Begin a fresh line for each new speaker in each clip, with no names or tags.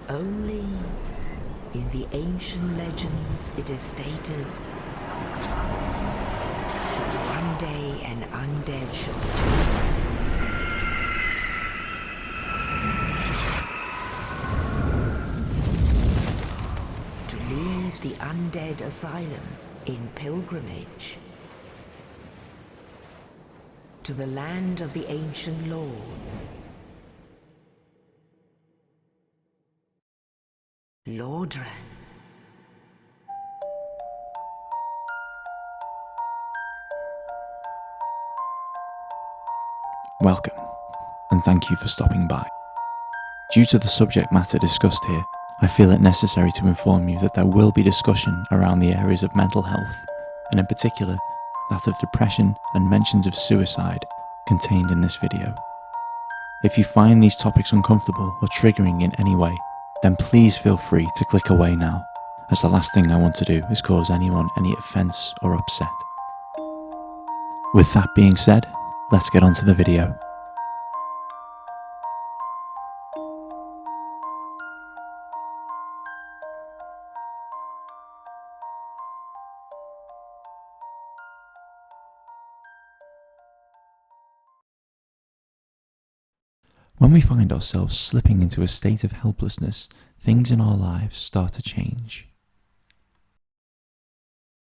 Only in the ancient legends it is stated that one day an undead shall be chosen. To leave the undead asylum in pilgrimage to the land of the ancient lords. Lordran.
Welcome, and thank you for stopping by. Due to the subject matter discussed here, I feel it necessary to inform you that there will be discussion around the areas of mental health, and in particular, that of depression and mentions of suicide contained in this video. If you find these topics uncomfortable or triggering in any way, then please feel free to click away now, as the last thing I want to do is cause anyone any offence or upset. With that being said, let's get on to the video. When we find ourselves slipping into a state of helplessness, things in our lives start to change.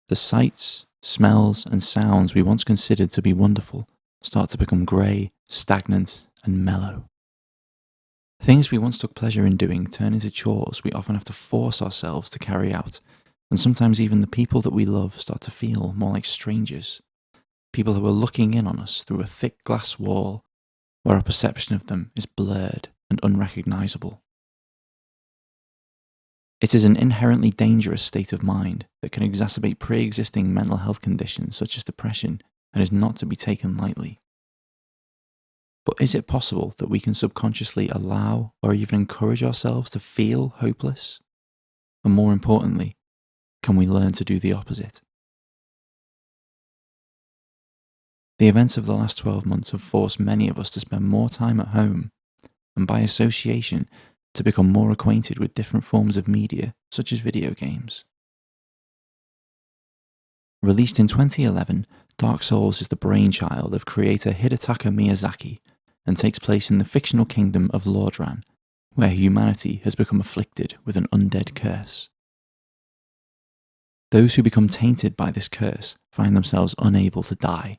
The sights, smells, and sounds we once considered to be wonderful start to become grey, stagnant, and mellow. Things we once took pleasure in doing turn into chores we often have to force ourselves to carry out, and sometimes even the people that we love start to feel more like strangers, people who are looking in on us through a thick glass wall, where our perception of them is blurred and unrecognisable. It is an inherently dangerous state of mind that can exacerbate pre-existing mental health conditions such as depression and is not to be taken lightly. But is it possible that we can subconsciously allow or even encourage ourselves to feel hopeless? And more importantly, can we learn to do the opposite? The events of the last 12 months have forced many of us to spend more time at home, and by association, to become more acquainted with different forms of media, such as video games. Released in 2011, Dark Souls is the brainchild of creator Hidetaka Miyazaki and takes place in the fictional kingdom of Lordran, where humanity has become afflicted with an undead curse. Those who become tainted by this curse find themselves unable to die,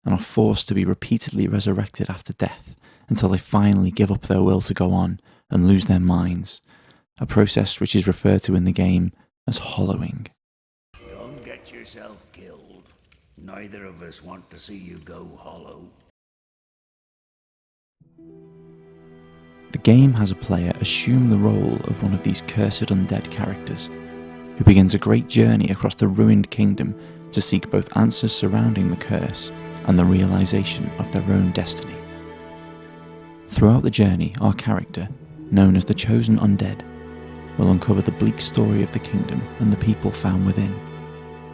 and are forced to be repeatedly resurrected after death until they finally give up their will to go on and lose their minds, a process which is referred to in the game as hollowing.
Don't get yourself killed. Neither of us want to see you go hollow.
The game has a player assume the role of one of these cursed undead characters, who begins a great journey across the ruined kingdom to seek both answers surrounding the curse and the realisation of their own destiny. Throughout the journey, our character, known as the Chosen Undead, will uncover the bleak story of the kingdom and the people found within.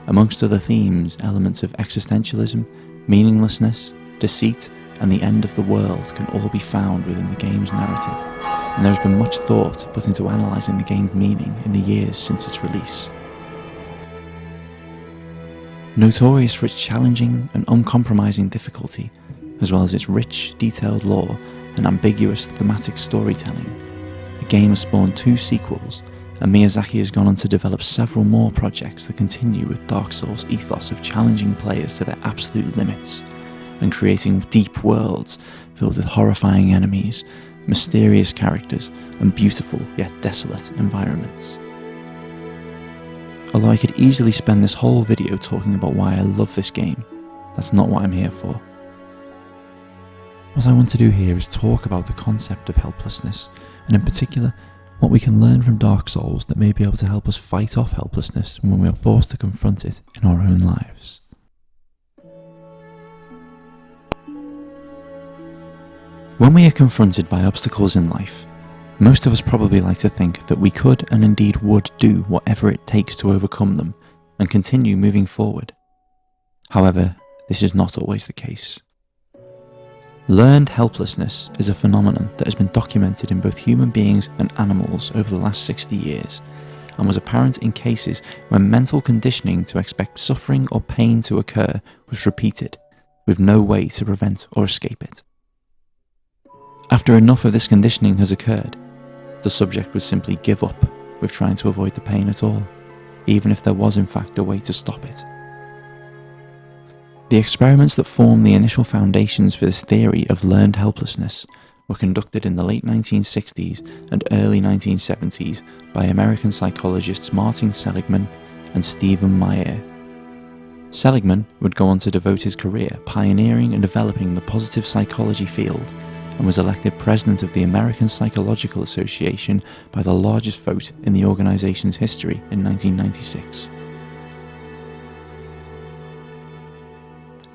Amongst other themes, elements of existentialism, meaninglessness, deceit, and the end of the world can all be found within the game's narrative, and there has been much thought put into analysing the game's meaning in the years since its release. Notorious for its challenging and uncompromising difficulty, as well as its rich, detailed lore and ambiguous thematic storytelling, the game has spawned 2 sequels, and Miyazaki has gone on to develop several more projects that continue with Dark Souls' ethos of challenging players to their absolute limits, and creating deep worlds filled with horrifying enemies, mysterious characters, and beautiful yet desolate environments. Although I could easily spend this whole video talking about why I love this game, that's not what I'm here for. What I want to do here is talk about the concept of helplessness, and in particular, what we can learn from Dark Souls that may be able to help us fight off helplessness when we are forced to confront it in our own lives. When we are confronted by obstacles in life, most of us probably like to think that we could and indeed would do whatever it takes to overcome them and continue moving forward. However, this is not always the case. Learned helplessness is a phenomenon that has been documented in both human beings and animals over the last 60 years, and was apparent in cases when mental conditioning to expect suffering or pain to occur was repeated, with no way to prevent or escape it. After enough of this conditioning has occurred, the subject would simply give up with trying to avoid the pain at all, even if there was in fact a way to stop it. The experiments that form the initial foundations for this theory of learned helplessness were conducted in the late 1960s and early 1970s by American psychologists Martin Seligman and Stephen Meyer. Seligman would go on to devote his career pioneering and developing the positive psychology field, and was elected president of the American Psychological Association by the largest vote in the organization's history in 1996.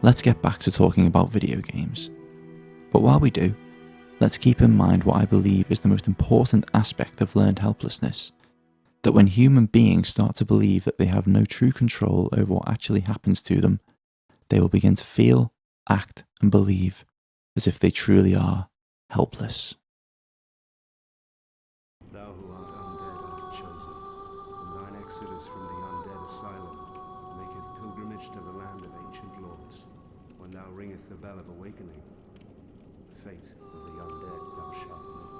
Let's get back to talking about video games. But while we do, let's keep in mind what I believe is the most important aspect of learned helplessness, that when human beings start to believe that they have no true control over what actually happens to them, they will begin to feel, act, and believe as if they truly are helpless.
Thou who art undead art chosen, and thine exodus from the undead asylum maketh pilgrimage to the land of ancient lords. When thou ringeth the bell of awakening, the fate of the undead thou shalt know.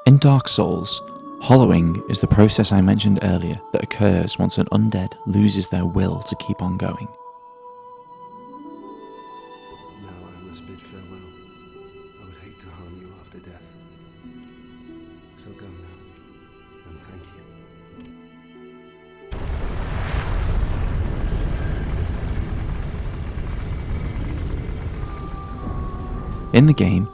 In Dark Souls, hollowing is the process I mentioned earlier that occurs once an undead loses their will to keep on going.
Now I must bid farewell. I would hate to harm you after death. So go now, and thank you.
In the game,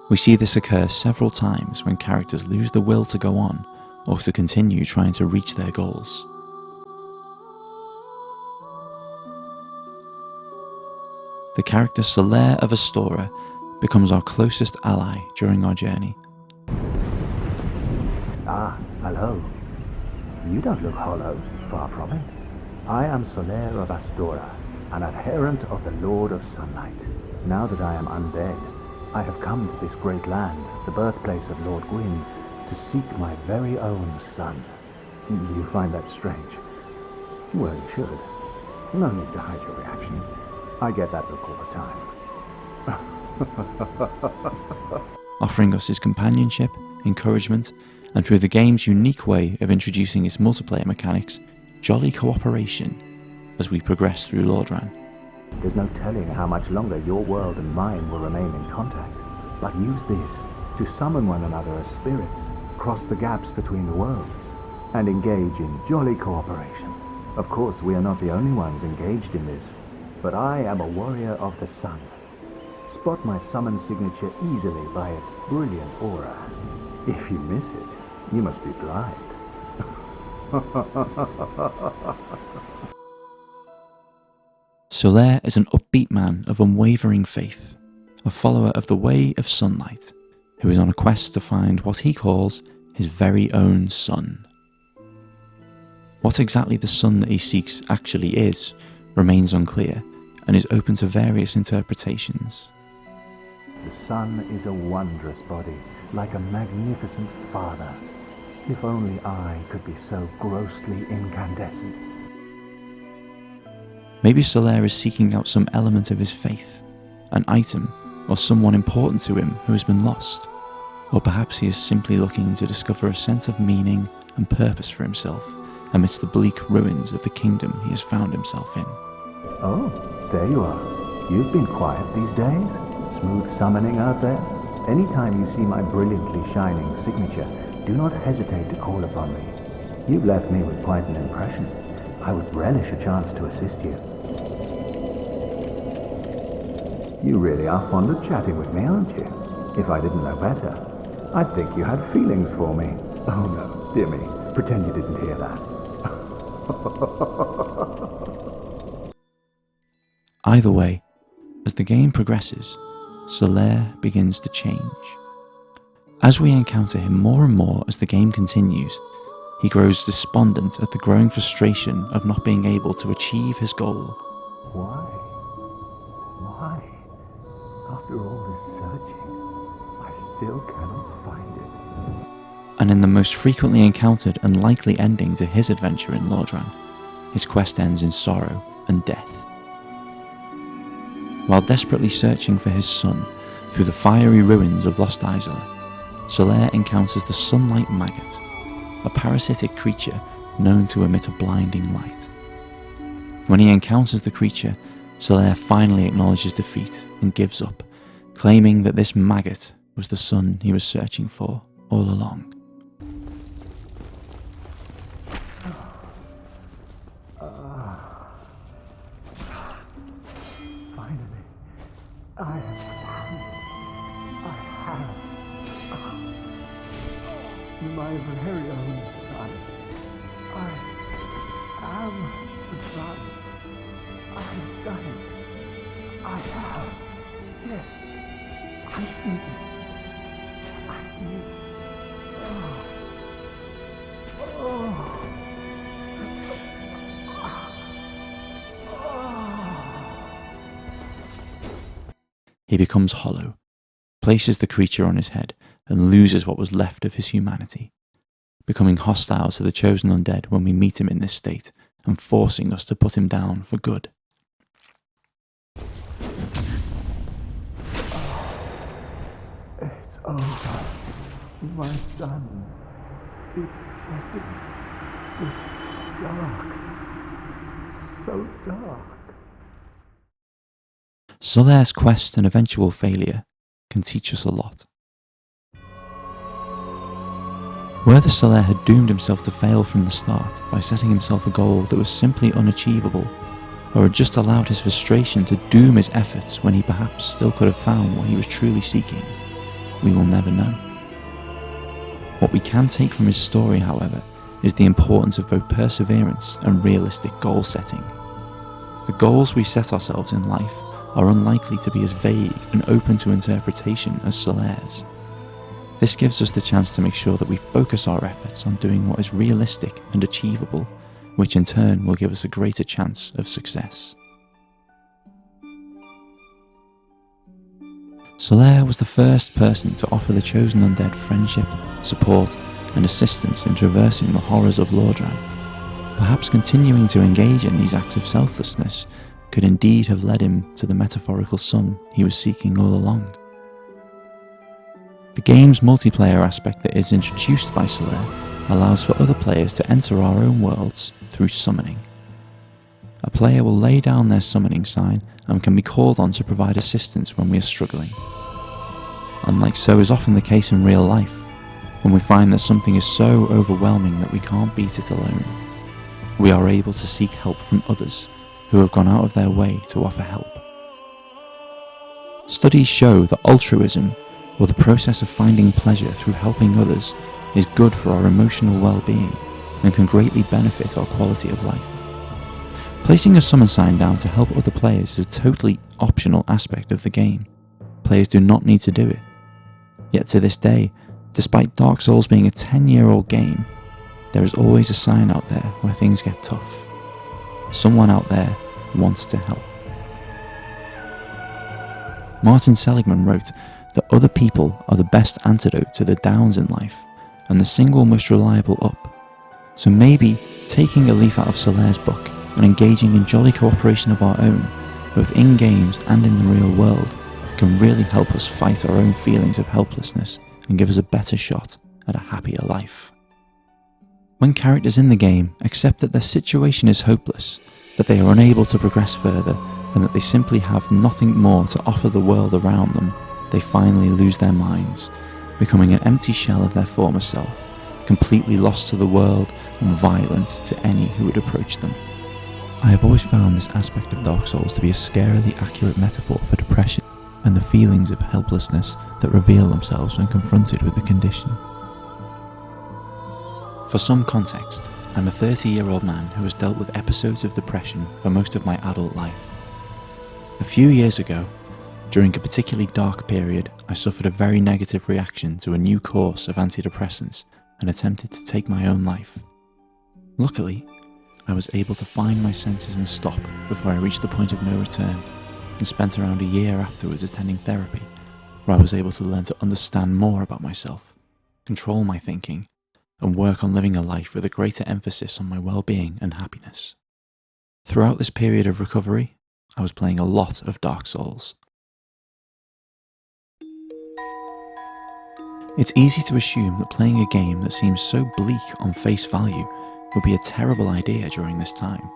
we see this occur several times when characters lose the will to go on or to continue trying to reach their goals. The character Solaire of Astora becomes our closest ally during our journey.
Ah, hello. You don't look hollow, far from it. I am Solaire of Astora, an adherent of the Lord of Sunlight. Now that I am undead, I have come to this great land, the birthplace of Lord Gwyn, to seek my very own son. You find that strange? Well, you should. No need to hide your reaction. I get that look all the time.
Offering us his companionship, encouragement, and through the game's unique way of introducing its multiplayer mechanics, jolly cooperation as we progress through Lordran.
There's no telling how much longer your world and mine will remain in contact. But use this to summon one another as spirits, cross the gaps between the worlds, and engage in jolly cooperation. Of course, we are not the only ones engaged in this, but I am a warrior of the sun. Spot my summon signature easily by its brilliant aura. If you miss it, you must be blind.
Solaire is an upbeat man of unwavering faith, a follower of the way of sunlight, who is on a quest to find what he calls his very own sun. What exactly the sun that he seeks actually is remains unclear and is open to various interpretations.
The sun is a wondrous body, like a magnificent father. If only I could be so grossly incandescent.
Maybe Solaire is seeking out some element of his faith, an item or someone important to him who has been lost. Or perhaps he is simply looking to discover a sense of meaning and purpose for himself amidst the bleak ruins of the kingdom he has found himself in.
Oh, there you are. You've been quiet these days. Smooth summoning out there. Anytime you see my brilliantly shining signature, do not hesitate to call upon me. You've left me with quite an impression. I would relish a chance to assist you. You really are fond of chatting with me, aren't you? If I didn't know better, I'd think you had feelings for me. Oh no, dear me, pretend you didn't hear that.
Either way, as the game progresses, Solaire begins to change. As we encounter him more and more as the game continues, he grows despondent at the growing frustration of not being able to achieve his goal.
Why? Why? After all this searching, I still cannot find it.
And in the most frequently encountered and likely ending to his adventure in Lordran, his quest ends in sorrow and death. While desperately searching for his son through the fiery ruins of Lost Izalith, Solaire encounters the Sunlight Maggot, a parasitic creature known to emit a blinding light. When he encounters the creature, Solaire finally acknowledges defeat and gives up, claiming that this maggot was the son he was searching for all along.
Finally, I have my very own son. I am the son. I've done it. I have. Yes. I did it. I did.
He becomes hollow, places the creature on his head, and loses what was left of his humanity, becoming hostile to the chosen undead when we meet him in this state, and forcing us to put him down for good.
It's over. My son. It's setting. It's dark. So dark.
Solaire's quest and eventual failure can teach us a lot. Whether Solaire had doomed himself to fail from the start by setting himself a goal that was simply unachievable, or had just allowed his frustration to doom his efforts when he perhaps still could have found what he was truly seeking, we will never know. What we can take from his story, however, is the importance of both perseverance and realistic goal setting. The goals we set ourselves in life are unlikely to be as vague and open to interpretation as Solaire's. This gives us the chance to make sure that we focus our efforts on doing what is realistic and achievable, which in turn will give us a greater chance of success. Solaire was the first person to offer the chosen undead friendship, support, and assistance in traversing the horrors of Lordran. Perhaps continuing to engage in these acts of selflessness could indeed have led him to the metaphorical son he was seeking all along. The game's multiplayer aspect that is introduced by Solaire allows for other players to enter our own worlds through summoning. A player will lay down their summoning sign and can be called on to provide assistance when we are struggling. Unlike so is often the case in real life, when we find that something is so overwhelming that we can't beat it alone, we are able to seek help from others who have gone out of their way to offer help. Studies show that altruism, or the process of finding pleasure through helping others, is good for our emotional well-being and can greatly benefit our quality of life. Placing a summon sign down to help other players is a totally optional aspect of the game. Players do not need to do it. Yet to this day, despite Dark Souls being a 10-year-old game, there is always a sign out there where things get tough. Someone out there wants to help. Martin Seligman wrote that other people are the best antidote to the downs in life and the single most reliable up. So maybe taking a leaf out of Solaire's book and engaging in jolly cooperation of our own, both in games and in the real world, can really help us fight our own feelings of helplessness and give us a better shot at a happier life. When characters in the game accept that their situation is hopeless, that they are unable to progress further, and that they simply have nothing more to offer the world around them, they finally lose their minds, becoming an empty shell of their former self, completely lost to the world and violent to any who would approach them. I have always found this aspect of Dark Souls to be a scarily accurate metaphor for depression and the feelings of helplessness that reveal themselves when confronted with the condition. For some context, I'm a 30-year-old man who has dealt with episodes of depression for most of my adult life. A few years ago, during a particularly dark period, I suffered a very negative reaction to a new course of antidepressants and attempted to take my own life. Luckily, I was able to find my senses and stop before I reached the point of no return, and spent around a year afterwards attending therapy, where I was able to learn to understand more about myself, control my thinking, and work on living a life with a greater emphasis on my well-being and happiness. Throughout this period of recovery, I was playing a lot of Dark Souls. It's easy to assume that playing a game that seems so bleak on face value would be a terrible idea during this time,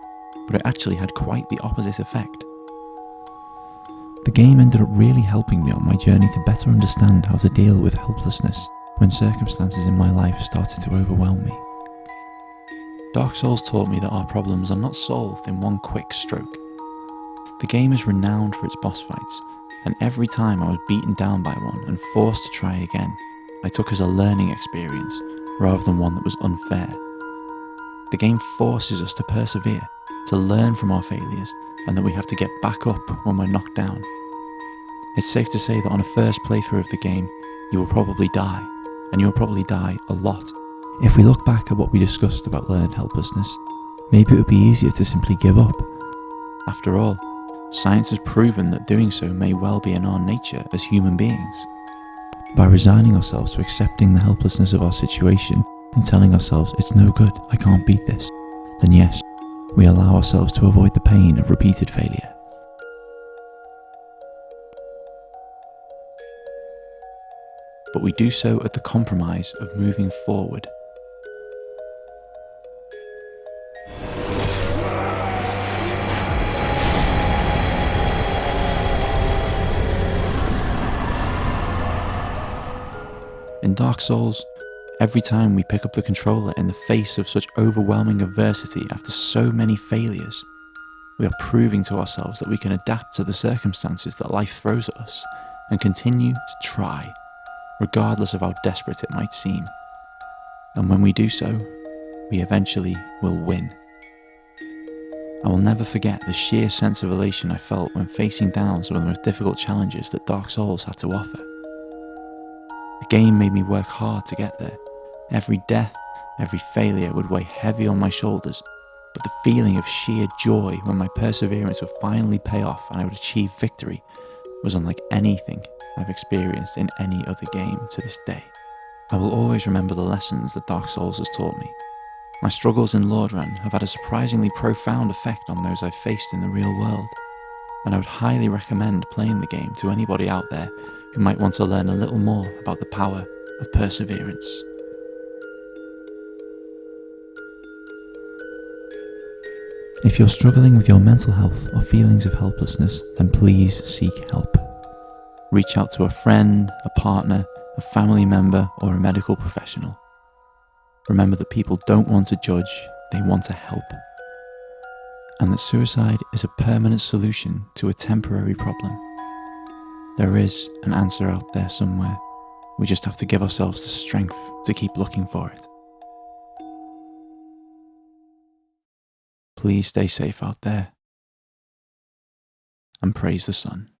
but it actually had quite the opposite effect. The game ended up really helping me on my journey to better understand how to deal with helplessness when circumstances in my life started to overwhelm me. Dark Souls taught me that our problems are not solved in one quick stroke. The game is renowned for its boss fights, and every time I was beaten down by one and forced to try again, I took as a learning experience rather than one that was unfair. The game forces us to persevere, to learn from our failures, and that we have to get back up when we're knocked down. It's safe to say that on a first playthrough of the game, you will probably die, and you'll probably die a lot. If we look back at what we discussed about learned helplessness, maybe it would be easier to simply give up. After all, science has proven that doing so may well be in our nature as human beings. By resigning ourselves to accepting the helplessness of our situation and telling ourselves it's no good, I can't beat this, then yes, we allow ourselves to avoid the pain of repeated failure. But we do so at the compromise of moving forward. In Dark Souls, every time we pick up the controller in the face of such overwhelming adversity after so many failures, we are proving to ourselves that we can adapt to the circumstances that life throws at us and continue to try, regardless of how desperate it might seem. And when we do so, we eventually will win. I will never forget the sheer sense of elation I felt when facing down some of the most difficult challenges that Dark Souls had to offer. The game made me work hard to get there. Every death, every failure would weigh heavy on my shoulders, but the feeling of sheer joy when my perseverance would finally pay off and I would achieve victory was unlike anything I've experienced in any other game to this day. I will always remember the lessons that Dark Souls has taught me. My struggles in Lordran have had a surprisingly profound effect on those I've faced in the real world, and I would highly recommend playing the game to anybody out there who might want to learn a little more about the power of perseverance. If you're struggling with your mental health or feelings of helplessness, then please seek help. Reach out to a friend, a partner, a family member, or a medical professional. Remember that people don't want to judge, they want to help. And that suicide is a permanent solution to a temporary problem. There is an answer out there somewhere. We just have to give ourselves the strength to keep looking for it. Please stay safe out there, and praise the sun.